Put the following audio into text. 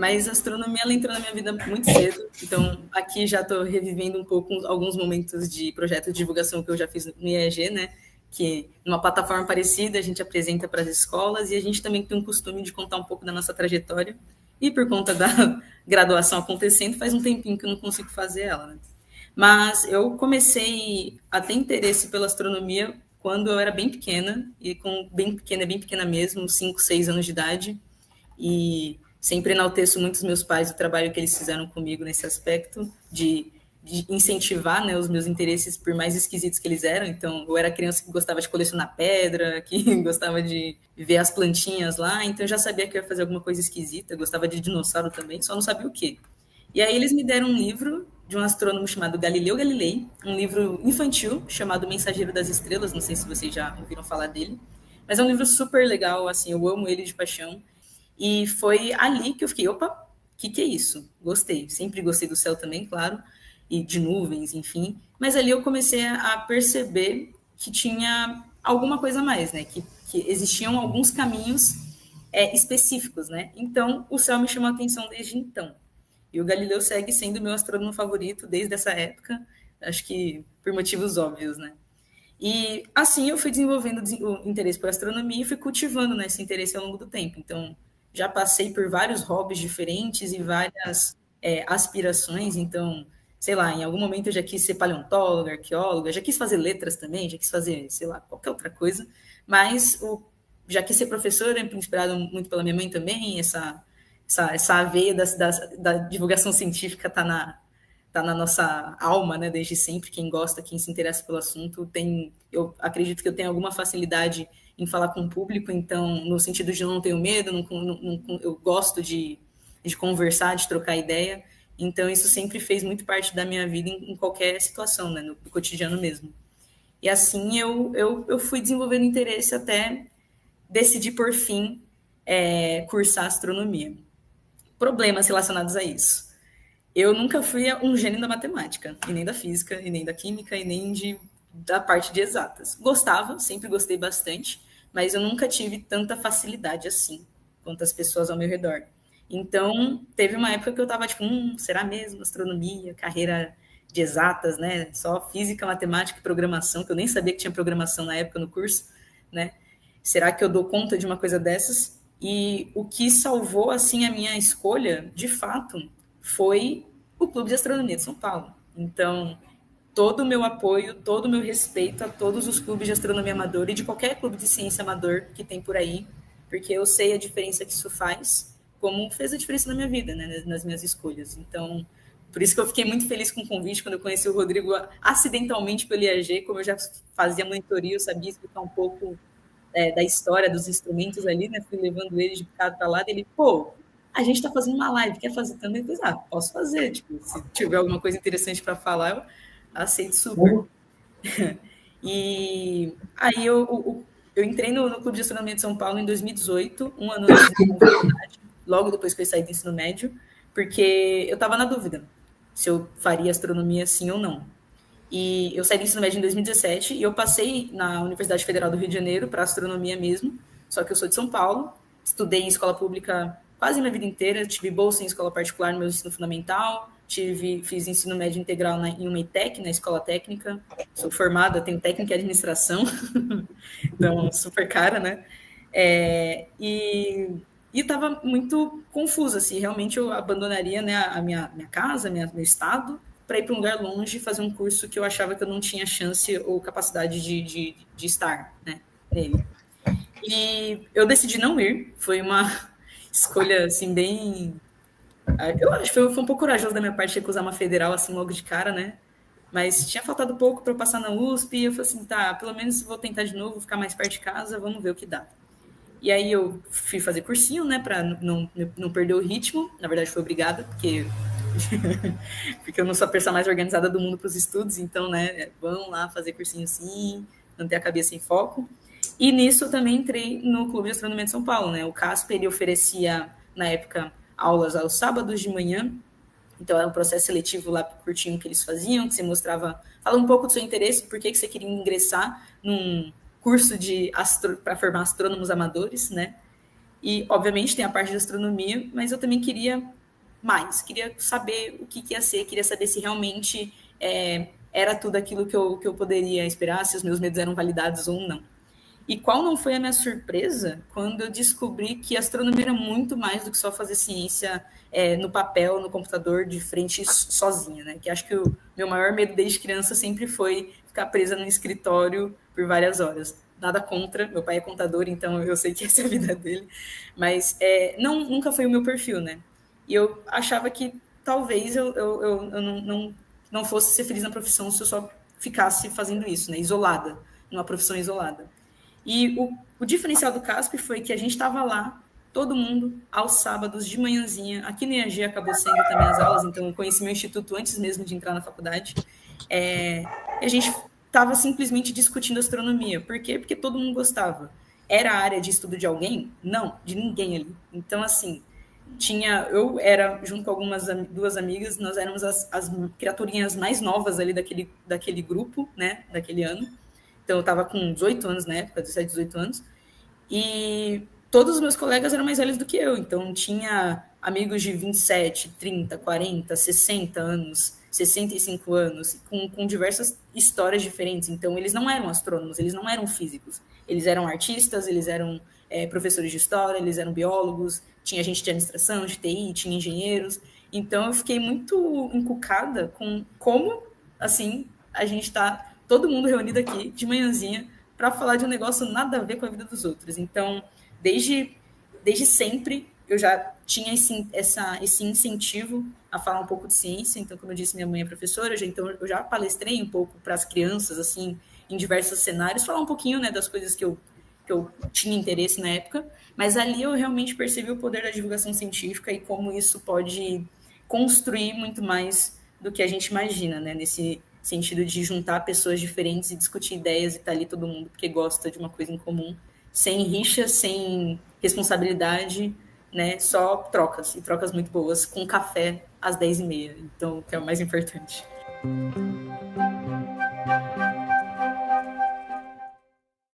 Mas a astronomia, ela entrou na minha vida muito cedo, então aqui já estou revivendo um pouco alguns momentos de projeto de divulgação que eu já fiz no IEG, né? Que numa plataforma parecida a gente apresenta para as escolas e a gente também tem um costume de contar um pouco da nossa trajetória. E por conta da graduação acontecendo, faz um tempinho que eu não consigo fazer ela, né? Mas eu comecei a ter interesse pela astronomia quando eu era bem pequena, e com bem pequena mesmo, 5, 6 anos de idade, e sempre enalteço muito os meus pais, o trabalho que eles fizeram comigo nesse aspecto de incentivar, né, os meus interesses, por mais esquisitos que eles eram. Então, eu era criança que gostava de colecionar pedra, que gostava de ver as plantinhas lá, então eu já sabia que eu ia fazer alguma coisa esquisita, gostava de dinossauro também, só não sabia o quê. E aí eles me deram um livro de um astrônomo chamado Galileu Galilei, um livro infantil chamado Mensageiro das Estrelas, não sei se vocês já ouviram falar dele, mas é um livro super legal, assim, eu amo ele de paixão. E foi ali que eu fiquei, opa, o que é isso? Gostei. Sempre gostei do céu também, claro, e de nuvens, enfim. Mas ali eu comecei a perceber que tinha alguma coisa a mais, né? Que existiam alguns caminhos específicos, né? Então, o céu me chamou a atenção desde então. E o Galileu segue sendo meu astrônomo favorito desde essa época, acho que por motivos óbvios, né? E assim eu fui desenvolvendo o interesse por astronomia e fui cultivando, né, esse interesse ao longo do tempo. Então, já passei por vários hobbies diferentes e várias aspirações. Então, sei lá, em algum momento eu já quis ser paleontóloga, arqueóloga, já quis fazer letras também, já quis fazer, sei lá, qualquer outra coisa. Mas já quis ser professora, inspirado muito pela minha mãe também. Essa veia da divulgação científica está na nossa alma, né, desde sempre. Quem gosta, quem se interessa pelo assunto, eu acredito que eu tenho alguma facilidade em falar com o público, então, no sentido de não tenho medo, eu gosto de conversar, de trocar ideia, então isso sempre fez muito parte da minha vida em qualquer situação, né, no cotidiano mesmo. E assim eu fui desenvolvendo interesse até decidir, por fim, cursar astronomia. Problemas relacionados a isso. Eu nunca fui um gênio da matemática, e nem da física, e nem da química, e nem da parte de exatas. Gostava, sempre gostei bastante, mas eu nunca tive tanta facilidade assim, quanto as pessoas ao meu redor. Então, teve uma época que eu estava tipo, será mesmo astronomia, carreira de exatas, né? Só física, matemática e programação, que eu nem sabia que tinha programação na época no curso, né? Será que eu dou conta de uma coisa dessas? E o que salvou, assim, a minha escolha, de fato, foi o Clube de Astronomia de São Paulo. Então, todo o meu apoio, todo o meu respeito a todos os clubes de astronomia amador e de qualquer clube de ciência amador que tem por aí, porque eu sei a diferença que isso faz, como fez a diferença na minha vida, né, nas minhas escolhas. Então, por isso que eu fiquei muito feliz com o convite quando eu conheci o Rodrigo acidentalmente pelo IAG, como eu já fazia monitoria, eu sabia explicar um pouco da história dos instrumentos ali, né? Fui levando ele de cada para lado, e ele, pô, a gente tá fazendo uma live, quer fazer também? Eu falei, posso fazer, tipo, se tiver alguma coisa interessante para falar, eu aceito super. E aí eu entrei no Clube de Astronomia de São Paulo em 2018, um ano antes da faculdade, logo depois que eu saí do ensino médio, porque eu estava na dúvida se eu faria astronomia sim ou não. E eu saí do ensino médio em 2017 e eu passei na Universidade Federal do Rio de Janeiro para astronomia mesmo, só que eu sou de São Paulo, estudei em escola pública quase minha vida inteira, tive bolsa em escola particular no meu ensino fundamental, fiz ensino médio integral em uma ETEC, na escola técnica, sou formada, tenho técnica em administração, então super cara, né? E estava muito confusa se realmente eu abandonaria, né, a minha casa, meu estado, para ir para um lugar longe e fazer um curso que eu achava que eu não tinha chance ou capacidade de estar, né, nele. E eu decidi não ir, foi uma escolha, assim, bem... Eu acho que foi um pouco corajoso da minha parte recusar uma federal, assim, logo de cara, né, mas tinha faltado pouco para eu passar na USP, e eu falei assim, tá, pelo menos vou tentar de novo, ficar mais perto de casa, vamos ver o que dá. E aí eu fui fazer cursinho, né, para não perder o ritmo, na verdade foi obrigada, porque porque eu não sou a pessoa mais organizada do mundo para os estudos, então, né, vão lá fazer cursinho sim, manter a cabeça em foco. E nisso eu também entrei no Clube de Astronomia de São Paulo, né, o CASP, ele oferecia, na época, aulas aos sábados de manhã, então era um processo seletivo lá curtinho que eles faziam, que você mostrava, fala um pouco do seu interesse, por que você queria ingressar num curso para formar astrônomos amadores, né, E, obviamente, tem a parte de astronomia, mas eu também queria mais, queria saber o que ia ser, queria saber se realmente era tudo aquilo que eu poderia esperar, se os meus medos eram validados ou não. E qual não foi a minha surpresa quando eu descobri que astronomia era muito mais do que só fazer ciência no papel, no computador, de frente sozinha, né? Que acho que o meu maior medo desde criança sempre foi ficar presa no escritório por várias horas. Nada contra, meu pai é contador, então eu sei que essa é a vida dele, mas nunca foi o meu perfil, né? E eu achava que talvez eu não fosse ser feliz na profissão se eu só ficasse fazendo isso, né? Isolada, numa profissão isolada. E o diferencial do CASP foi que a gente estava lá, todo mundo, aos sábados, de manhãzinha. Aqui no IAG acabou sendo também as aulas, então eu conheci meu instituto antes mesmo de entrar na faculdade. E a gente estava simplesmente discutindo astronomia. Por quê? Porque todo mundo gostava. Era a área de estudo de alguém? Não, de ninguém ali. Então, assim, eu era, junto com duas amigas, nós éramos as criaturinhas mais novas ali daquele grupo, né, daquele ano. Então, eu estava com 18 anos na época, 17, 18 anos. E todos os meus colegas eram mais velhos do que eu. Então, tinha amigos de 27, 30, 40, 60 anos, 65 anos, com diversas histórias diferentes. Então, eles não eram astrônomos, eles não eram físicos. Eles eram artistas, eles eram professores de história, eles eram biólogos, tinha gente de administração, de TI, tinha engenheiros. Então, eu fiquei muito encucada com como, assim, a gente está todo mundo reunido aqui de manhãzinha para falar de um negócio nada a ver com a vida dos outros. Então, desde sempre, eu já tinha esse incentivo a falar um pouco de ciência. Então, como eu disse, minha mãe é professora, então eu já palestrei um pouco para as crianças, assim, em diversos cenários, falar um pouquinho, né, das coisas que eu tinha interesse na época, mas ali eu realmente percebi o poder da divulgação científica e como isso pode construir muito mais do que a gente imagina, né, nesse sentido de juntar pessoas diferentes e discutir ideias e estar ali todo mundo porque gosta de uma coisa em comum, sem rixa, sem responsabilidade, né? Só trocas, e trocas muito boas, com café às 10h30. Então, que é o mais importante.